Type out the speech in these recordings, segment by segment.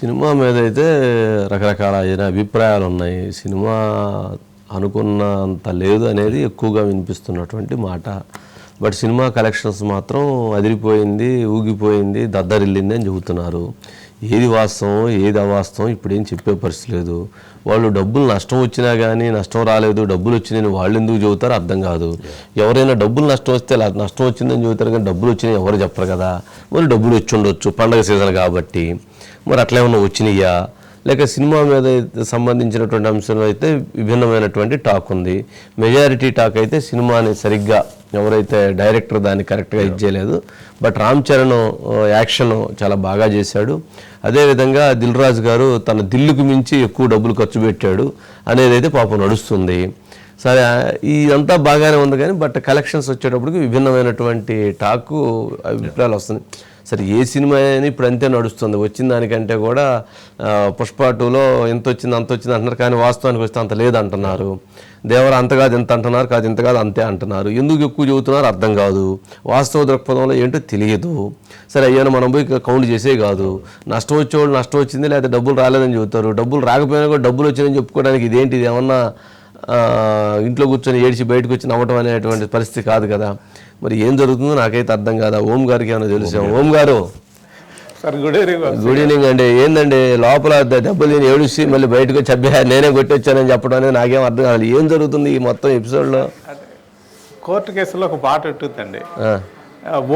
Cinema మీద అయితే రకరకాల అభిప్రాయాలు ఉన్నాయి. సినిమా అనుకున్నంత లేదు అనేది ఎక్కువగా వినిపిస్తున్నటువంటి మాట. బట్ సినిమా కలెక్షన్స్ మాత్రం అదిరిపోయింది, ఊగిపోయింది, దద్దరిల్లింది అని చెబుతున్నారు. ఏది వాస్తవం ఏది అవాస్తవం ఇప్పుడేం చెప్పే పరిస్థితి లేదు. వాళ్ళు డబ్బులు నష్టం వచ్చినా కానీ నష్టం రాలేదు, డబ్బులు వచ్చినాయని వాళ్ళు ఎందుకు చెబుతారో అర్థం కాదు. ఎవరైనా డబ్బులు నష్టం వస్తే నష్టం వచ్చిందని చెబుతారు, కానీ డబ్బులు వచ్చినాయి ఎవరు చెప్పరు కదా. మరి డబ్బులు వచ్చి ఉండొచ్చు పండగ సీజన్ కాబట్టి, మరి అట్లా ఏమన్నా వచ్చినాయా లేక సినిమా మీద సంబంధించినటువంటి అంశంలో అయితే విభిన్నమైనటువంటి టాక్ ఉంది. మెజారిటీ టాక్ అయితే సినిమాని సరిగ్గా ఎవరైతే డైరెక్టర్ దాన్ని కరెక్ట్గా ఇచ్చేయలేదు. బట్ రామ్ చరణ్ యాక్షన్ చాలా బాగా చేశాడు. అదేవిధంగా దిల్ రాజు గారు తన దిల్లుకు మించి ఎక్కువ డబ్బులు ఖర్చు పెట్టాడు అనేది అయితే పాపం నడుస్తుంది. సరే, ఇదంతా బాగానే ఉంది కానీ బట్ కలెక్షన్స్ వచ్చేటప్పటికి విభిన్నమైనటువంటి టాకు అభిప్రాయాలు వస్తుంది. సరే, ఏ సినిమా అని ఇప్పుడు అంతే నడుస్తుంది. వచ్చిన దానికంటే కూడా పుష్ప 2లో ఎంత వచ్చింది అంత వచ్చింది అంటున్నారు, కానీ వాస్తవానికి వస్తే అంత లేదంటున్నారు. దేవర అంత కాదు ఎంత అంటున్నారు, కాదు ఇంత కాదు అంతే అంటున్నారు. ఎందుకు ఎక్కువ చెబుతున్నారు అర్థం కాదు. వాస్తవ దృక్పథంలో ఏంటో తెలియదు. సరే, అయ్యాను మనం పోయి కౌంట్ చేసే కాదు. నష్టం వచ్చేవాళ్ళు నష్టం వచ్చింది లేదా డబ్బులు రాలేదని చెబుతారు. డబ్బులు రాకపోయినా కూడా డబ్బులు వచ్చినాయని చెప్పుకోవడానికి ఇదేంటి, ఇది ఏమన్నా ఇంట్లో కూర్చొని ఏడిచి బయటకు వచ్చి నవ్వటం అనేటువంటి పరిస్థితి కాదు కదా. మరి ఏం జరుగుతుందో నాకైతే అర్థం కాదా. ఓం గారికి ఏమైనా తెలుసా? ఓం గారు గుడ్ ఈవినింగ్ అండి. ఏందండి లోపల దెబ్బలు తిని ఏడుసి మళ్ళీ బయటకు వచ్చి నేనే కొట్టొచ్చానని చెప్పడం అనేది నాకేం అర్థం కాదు. ఏం జరుగుతుంది ఈ మొత్తం ఎపిసోడ్లో? కోర్టు కేసులో ఒక పాట ఉంటుందండి,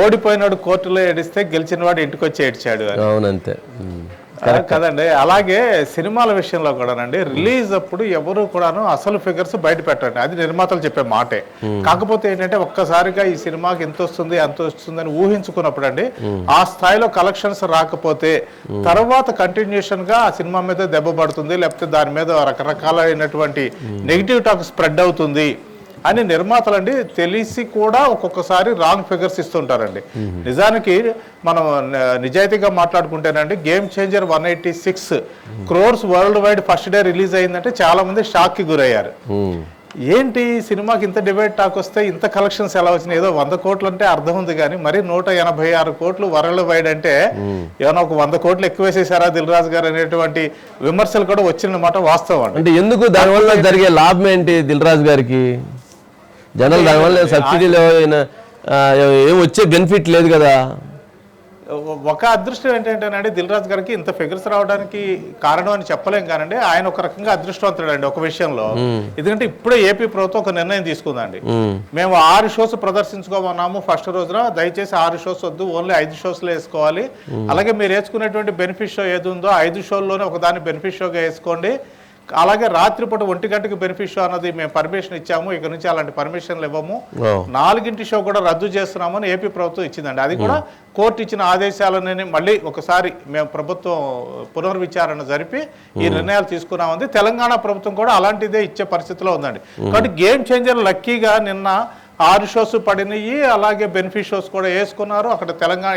ఓడిపోయినాడు కోర్టులో ఏడిస్తే గెలిచిన వాడు ఇంటికి వచ్చి ఏడ్చాడు. అవునంతే కదండి. అలాగే సినిమాల విషయంలో కూడానండి, రిలీజ్ అప్పుడు ఎవరు కూడాను అసలు ఫిగర్స్ బయట పెట్టండి, అది నిర్మాతలు చెప్పే మాటే. కాకపోతే ఏంటంటే ఒక్కసారిగా ఈ సినిమాకి ఎంత వస్తుంది అంత వస్తుంది అని ఊహించుకున్నప్పుడు అండి, ఆ స్థాయిలో కలెక్షన్స్ రాకపోతే తర్వాత కంటిన్యూషన్ గా ఆ సినిమా మీద దెబ్బ పడుతుంది, లేకపోతే దాని మీద రకరకాలైనటువంటి నెగిటివ్ టాక్ స్ప్రెడ్ అవుతుంది అని నిర్మాతలండి తెలిసి కూడా ఒక్కొక్కసారి రాంగ్ ఫిగర్స్ ఇస్తుంటారండి. నిజానికి మనం నిజాయితీగా మాట్లాడుకుంటేనండి, Game Changer 186 crores world wide first day release అయిందంటే చాలా మంది షాక్ కి గురయ్యారు. ఏంటి సినిమాకి ఇంత డిబేట్ టాక్ వస్తే ఇంత కలెక్షన్స్ ఎలా వచ్చినాయి? ఏదో 100 కోట్లు అంటే అర్థం ఉంది, కానీ మరి 186 కోట్లు వరల్డ్ వైడ్ అంటే ఏమైనా ఒక 100 కోట్లు ఎక్కువ వేసేసారా దిల్ రాజు గారు అనేటువంటి విమర్శలు కూడా వచ్చినమాట వాస్తవం. అంటే ఎందుకు దానివల్ల జరిగే లాభం ఏంటి దిల్ రాజు గారికి? జనాలు దానివల్ల సబ్సిడీలో ఏం వచ్చే బెనిఫిట్ లేదు కదా. ఒక అదృష్టం ఏంటంటేనండి, దిల్ రాజు గారికి ఇంత ఫిగర్స్ రావడానికి కారణం అని చెప్పలేం కానండి, ఆయన ఒక రకంగా అదృష్టవంతుడు అండి ఒక విషయంలో. ఎందుకంటే ఇప్పుడే ఏపీ ప్రభుత్వం ఒక నిర్ణయం తీసుకుందండి, మేము 6 షోస్ ప్రదర్శించుకోమన్నాము ఫస్ట్ రోజున, దయచేసి 6 షోస్ వద్దు, ఓన్లీ 5 షోస్లో వేసుకోవాలి. అలాగే మీరు వేసుకునేటువంటి బెనిఫిట్ షో ఏది ఉందో 5 షోల్లోనే ఒకదాన్ని బెనిఫిట్ షోగా వేసుకోండి. అలాగే రాత్రిపూట 1 గంటకి బెనిఫిట్ షో అన్నది మేము పర్మిషన్ ఇచ్చాము, ఇక నుంచి అలాంటి పర్మిషన్లు ఇవ్వము, 4 షో కూడా రద్దు చేస్తున్నామని ఏపీ ప్రభుత్వం ఇచ్చిందండి. అది కూడా కోర్టు ఇచ్చిన ఆదేశాలని మళ్ళీ ఒకసారి మేము ప్రభుత్వం పునర్విచారణ జరిపి ఈ నిర్ణయాలు తీసుకున్నామంది. తెలంగాణ ప్రభుత్వం కూడా అలాంటిదే ఇచ్చే పరిస్థితిలో ఉందండి. కాబట్టి గేమ్ చేంజర్ లక్కీగా నిన్న 6 షోస్ పడినాయి, అలాగే బెనిఫిట్ షోస్ కూడా వేసుకున్నారు.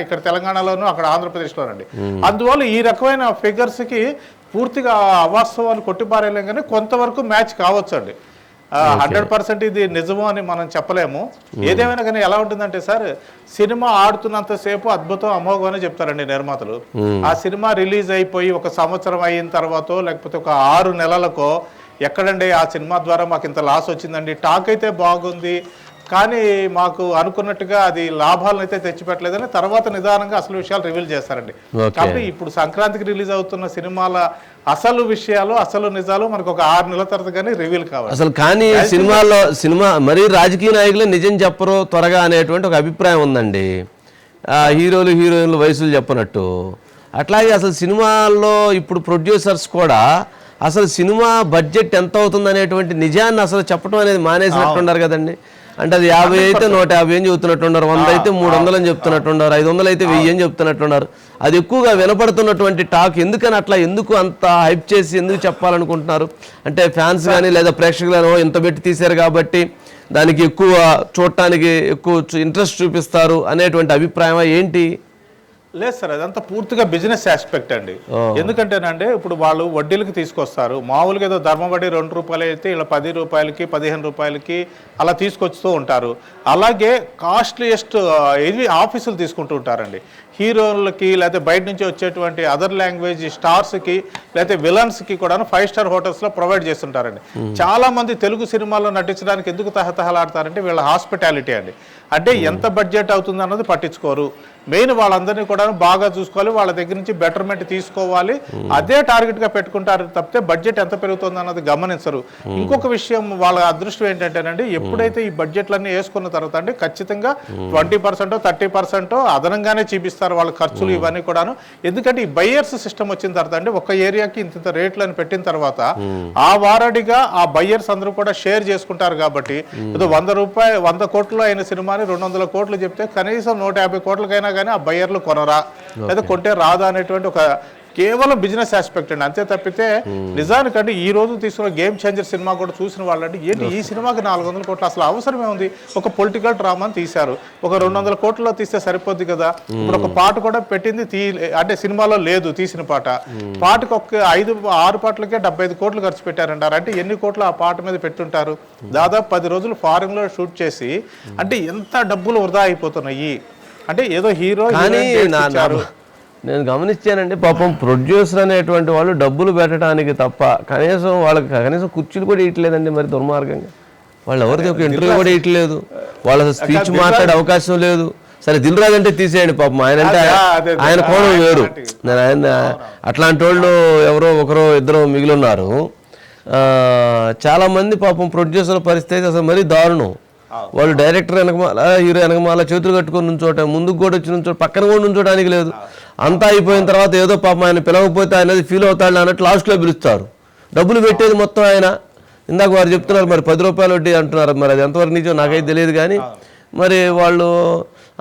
ఇక్కడ తెలంగాణలోను అక్కడ ఆంధ్రప్రదేశ్లోనండి. అందువల్ల ఈ రకమైన ఫిగర్స్కి పూర్తిగా అవాస్తవాన్ని కొట్టిపారేయలేం, కానీ కొంతవరకు మ్యాచ్ కావచ్చు అండి. 100% ఇది నిజము అని మనం చెప్పలేము. ఏదేమైనా కానీ ఎలా ఉంటుందంటే సార్, సినిమా ఆడుతున్నంతసేపు అద్భుతం అమోఘం అని చెప్తారండి నిర్మాతలు. ఆ సినిమా రిలీజ్ అయిపోయి 1 సంవత్సరం అయిన తర్వాత లేకపోతే ఒక 6 నెలలకో ఎక్కడండి ఆ సినిమా ద్వారా మాకు ఇంత లాస్ వచ్చిందండి, టాక్ అయితే బాగుంది కానీ మాకు అనుకున్నట్టుగా అది లాభాలను అయితే తెచ్చిపెట్టలేదని తర్వాత నిదానంగా అసలు విషయాలు రివీల్ చేస్తారండి. కాబట్టి ఇప్పుడు సంక్రాంతికి రిలీజ్ అవుతున్న సినిమాల అసలు విషయాలు అసలు నిజాలు మనకు ఒక 6 నెలల తర్వాత కానీ రివీల్ కావాలి అసలు. కానీ సినిమా మరీ రాజకీయ నాయకులు నిజం చెప్పరు త్వరగా అనేటువంటి ఒక అభిప్రాయం ఉందండి. హీరోలు హీరోయిన్లు వయసులు చెప్పనట్టు. అట్లాగే అసలు సినిమాల్లో ఇప్పుడు ప్రొడ్యూసర్స్ కూడా అసలు సినిమా బడ్జెట్ ఎంత అవుతుంది అనేటువంటి నిజాన్ని అసలు చెప్పడం అనేది మానేసినట్టున్నారు కదండి. అంటే అది 50 అయితే 150 అని చెబుతున్నట్టున్నారు, 100 అయితే 300 అని చెప్తున్నట్టున్నారు, 500 అయితే 1000 అని చెప్తున్నట్టున్నారు. అది ఎక్కువగా వినపడుతున్నటువంటి టాక్. ఎందుకని అట్లా ఎందుకు అంత హైప్ చేసి ఎందుకు చెప్పాలనుకుంటున్నారు? అంటే ఫ్యాన్స్ కానీ లేదా ప్రేక్షకులను ఇంత పెట్టి తీశారు కాబట్టి దానికి ఎక్కువ చూడటానికి ఎక్కువ ఇంట్రెస్ట్ చూపిస్తారు అనేటువంటి అభిప్రాయమా ఏంటి? లేదు సార్, అదంతా పూర్తిగా బిజినెస్ ఆస్పెక్ట్ అండి. ఎందుకంటేనంటే ఇప్పుడు వాళ్ళు వడ్డీలకు తీసుకొస్తారు. మామూలుగా ఏదో ధర్మ వడ్డీ 2 రూపాయలు అయితే ఇలా 10 రూపాయలకి 15 రూపాయలకి అలా తీసుకొస్తూ ఉంటారు. అలాగే కాస్ట్లీయెస్ట్ ఇది ఆఫీసులు తీసుకుంటూ ఉంటారండి. హీరోలకి లేకపోతే బయట నుంచి వచ్చేటువంటి అదర్ లాంగ్వేజ్ స్టార్స్కి లేకపోతే విలన్స్కి కూడా 5 స్టార్ హోటల్స్లో ప్రొవైడ్ చేస్తుంటారండి. చాలా మంది తెలుగు సినిమాల్లో నటించడానికి ఎందుకు తహతహలాడతారంటే వీళ్ళ హాస్పిటాలిటీ అండి. అంటే ఎంత బడ్జెట్ అవుతుంది అన్నది పట్టించుకోరు. మెయిన్ వాళ్ళందరినీ కూడా బాగా చూసుకోవాలి, వాళ్ళ దగ్గర నుంచి బెటర్మెంట్ తీసుకోవాలి, అదే టార్గెట్గా పెట్టుకుంటారు తప్పితే బడ్జెట్ ఎంత పెరుగుతుంది అన్నది గమనించరు. ఇంకొక విషయం వాళ్ళ అదృష్టం ఏంటంటేనండి, ఎప్పుడైతే ఈ బడ్జెట్లన్నీ వేసుకున్న తర్వాత అండి ఖచ్చితంగా 20% 30% అదనంగానే చూపిస్తారు వాళ్ళ ఖర్చులు ఇవన్నీ కూడాను. ఎందుకంటే ఈ బయ్యర్స్ సిస్టమ్ వచ్చిన తర్వాత అండి ఒక ఏరియాకి ఇంత రేట్లను పెట్టిన తర్వాత ఆ వారడిగా ఆ బయ్యర్స్ అందరూ కూడా షేర్ చేసుకుంటారు. కాబట్టి ఏదో 100 కోట్లు అయిన సినిమాని 200 కోట్లు చెప్తే కనీసం 150 కోట్లకైనా కానీ ఆ బయ్యర్లు కొనరా లేదా కొంటే రాదా అనేటువంటి ఒక కేవలం బిజినెస్ ఆస్పెక్ట్ అండి. అంతే తప్పితే నిజానికంటే ఈ రోజు తీసుకున్న గేమ్ చేంజర్ సినిమా కూడా చూసిన వాళ్ళంటే ఏంటి ఈ సినిమాకి 400 కోట్లు అసలు అవసరమే ఉంది, ఒక పొలిటికల్ డ్రామాని తీశారు, ఒక 200 కోట్లలో తీస్తే సరిపోద్ది కదా. ఇప్పుడు ఒక పాట కూడా పెట్టింది అంటే సినిమాలో లేదు తీసిన పాటకు ఒక 5-6 పాటలకే 75 కోట్లు ఖర్చు పెట్టారంటారు. అంటే ఎన్ని కోట్లు ఆ పాట మీద పెట్టుంటారు? దాదాపు 10 రోజులు ఫారెన్ లో షూట్ చేసి అంటే ఎంత డబ్బులు వృధా అయిపోతున్నాయి. అంటే ఏదో హీరో నేను గమనించానండి, పాపం ప్రొడ్యూసర్ అనేటువంటి వాళ్ళు డబ్బులు పెట్టడానికి తప్ప కనీసం కుర్చీలు కూడా ఇవ్వట్లేదండి. మరి దుర్మార్గంగా వాళ్ళు ఎవరిది ఒక ఇంటర్వ్యూ కూడా ఇవ్వట్లేదు, వాళ్ళ స్పీచ్ మాట్లాడే అవకాశం లేదు. సరే దిల్ రాజు అంటే తీసేయండి పాపం, ఆయన కోణం వేరు. నేను ఆయన అట్లాంటి వాళ్ళు ఎవరో ఒకరో ఇద్దరు మిగిలిన్నారు. చాలా మంది పాపం ప్రొడ్యూసర్ పరిస్థితి అసలు మరీ దారుణం. వాళ్ళు డైరెక్టర్ వెనకమాల హీరో వెనకమాల చేతులు కట్టుకొని నుంచోట, ముందుకు కూడా వచ్చి నుంచోట, పక్కన కూడా నుంచోడానికి లేదు. అంతా అయిపోయిన తర్వాత ఏదో పాపం ఆయన పిలవకపోతే ఆయన ఫీల్ అవుతాడు అన్నట్టు లాస్ట్లో పిలుస్తారు. డబ్బులు పెట్టేది మొత్తం ఆయన. ఇందాక వారు చెప్తున్నారు మరి 10 రూపాయలు వడ్డీ అంటున్నారు. మరి అది ఎంతవరకు నిజం నాకైతే తెలియదు. కానీ మరి వాళ్ళు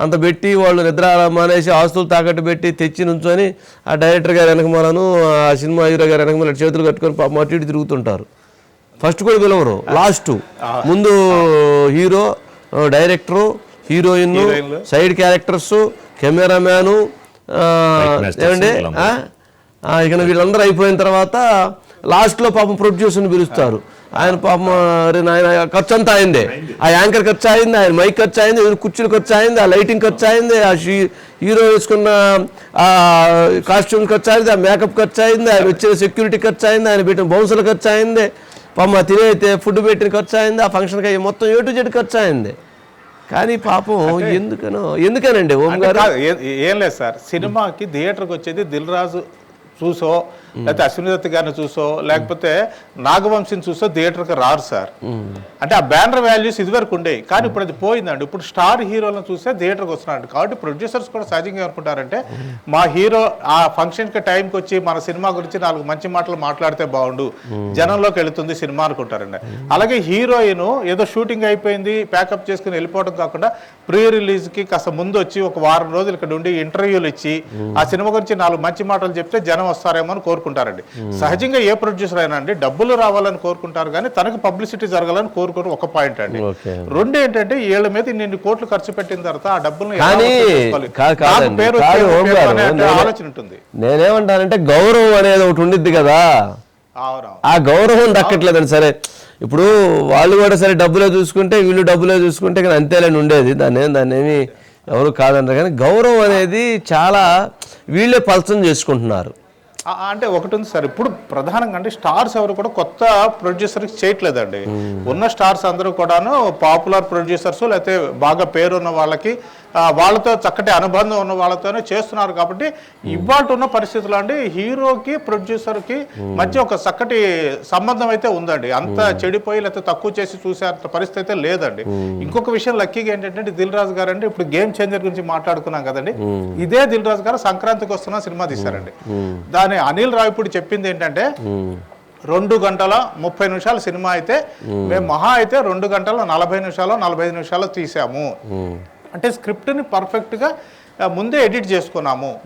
అంత పెట్టి వాళ్ళు నిద్ర మానేసి ఆస్తులు తాకట్టు పెట్టి తెచ్చి నుంచొని ఆ డైరెక్టర్ గారు వెనకమాలను ఆ సినిమా హీరో గారు వెనకమాల చేతులు కట్టుకొని పాపం అటు ఇటు తిరుగుతుంటారు. ఫస్ట్ కూడా పిలవరు, లాస్ట్ ముందు hero, director, heroine, side characters, cameraman ఏమండి ఇక వీళ్ళందరూ అయిపోయిన తర్వాత లాస్ట్లో పాపం ప్రొడ్యూసర్ని పిలుస్తారు. ఆయన పాపం ఆయన ఖర్చు అంతా అయిందే, ఆ యాంకర్ ఖర్చు అయింది, ఆయన మైక్ ఖర్చు అయింది, కుర్చీలు ఖర్చు అయింది, ఆ లైటింగ్ ఖర్చు అయింది, ఆ హీరో వేసుకున్న ఆ కాస్ట్యూమ్ ఖర్చు అయింది, ఆ మేకప్ ఖర్చు అయింది, ఆయన వచ్చిన సెక్యూరిటీ ఖర్చు అయింది, ఆయన పెట్టిన బౌన్సర్ల ఖర్చు అయింది, పాపం తినే ఫుడ్ పెట్టిన ఖర్చు అయింది, ఆ ఫంక్షన్కి అయ్యి మొత్తం A to Z ఖర్చు అయింది. కానీ పాపం ఎందుకనండి ఓం గారు? ఏం లేదు సార్, సినిమాకి థియేటర్కి వచ్చేది దిల్ రాజు చూసో లేకపోతే అశ్విని దత్ గారిని చూసో లేకపోతే నాగవంశిని చూసో థియేటర్కి రారు సార్. అంటే ఆ బ్యానర్ వాల్యూస్ ఇదివరకు ఉండేవి, కానీ ఇప్పుడు అది పోయిందండి. ఇప్పుడు స్టార్ హీరోలను చూస్తే థియేటర్కి వస్తున్నాడు. కాబట్టి ప్రొడ్యూసర్స్ కూడా సహజంగా అనుకుంటారంటే మా హీరో ఆ ఫంక్షన్కి టైంకి వచ్చి మన సినిమా గురించి 4 మంచి మాటలు మాట్లాడితే బాగుండు, జనంలోకి వెళుతుంది సినిమా అనుకుంటారండి. అలాగే హీరోయిన్ ఏదో షూటింగ్ అయిపోయింది ప్యాకప్ చేసుకుని వెళ్ళిపోవడం కాకుండా ప్రీ రిలీజ్కి కాస్త ముందు వచ్చి ఒక వారం రోజులు ఇక్కడ ఉండి ఇంటర్వ్యూలు ఇచ్చి ఆ సినిమా గురించి 4 మంచి మాటలు చెప్తే జనం వస్తారేమో అని కోరుకుంటారండి. సహజంగా ఏ ప్రొడ్యూసర్ అయినా అండి డబ్బులు రావాలని కోరుకుంటారు, కానీ తనకు పబ్లిసిటీ జరగాలని కోరుకోరు. ఒక పాయింట్ అండి. రెండు ఏంటంటే వీళ్ళ మీద ఇన్ని కోట్లు ఖర్చు పెట్టిన తర్వాత ఆ డబ్బుల్ని ఆలోచన ఉంటుంది. నేనేమంటానంటే గౌరవం అనేది ఒకటి ఉండిద్ది కదా, ఆ గౌరవం దక్కట్లేదండి. సరే ఇప్పుడు వాళ్ళు కూడా సరే డబ్బులే చూసుకుంటే వీళ్ళు డబ్బులే చూసుకుంటే కానీ అంతేలేని ఉండేది, దాన్ని ఏమి ఎవరు కాదంటారు. కానీ గౌరవం అనేది చాలా వీళ్ళే పలసం చేసుకుంటున్నారు. అంటే ఒకటి ఉంది సార్, ఇప్పుడు ప్రధానంగా అంటే స్టార్స్ ఎవరు కూడా కొత్త ప్రొడ్యూసర్కి చేయట్లేదండి. ఉన్న స్టార్స్ అందరూ కూడాను పాపులర్ ప్రొడ్యూసర్స్ లేకపోతే బాగా పేరున్న వాళ్ళకి వాళ్ళతో చక్కటి అనుబంధం ఉన్న వాళ్ళతోనే చేస్తున్నారు. కాబట్టి ఇవాళ ఉన్న పరిస్థితుల్లో అండి హీరోకి ప్రొడ్యూసర్కి మధ్య ఒక చక్కటి సంబంధం అయితే ఉందండి. అంత చెడిపోయి లేకపోతే తక్కువ చేసి చూసే పరిస్థితి అయితే లేదండి. ఇంకొక విషయం లక్కీగా ఏంటంటే దిల్ రాజు గారు అండి ఇప్పుడు గేమ్ చేంజర్ గురించి మాట్లాడుకున్నాం కదండి, ఇదే దిల్ రాజు గారు సంక్రాంతికి వస్తున్న సినిమా తీశారండి. దాని అనిల్ రావిపూడి చెప్పింది ఏంటంటే 2 గంటల 30 నిమిషాల సినిమా అయితే మేము మహా అయితే 2 గంటల 40 నిమిషాలు 45 నిమిషాలు తీసాము. అంటే స్క్రిప్ట్ని పర్ఫెక్ట్గా ముందే ఎడిట్ చేసుకున్నాము.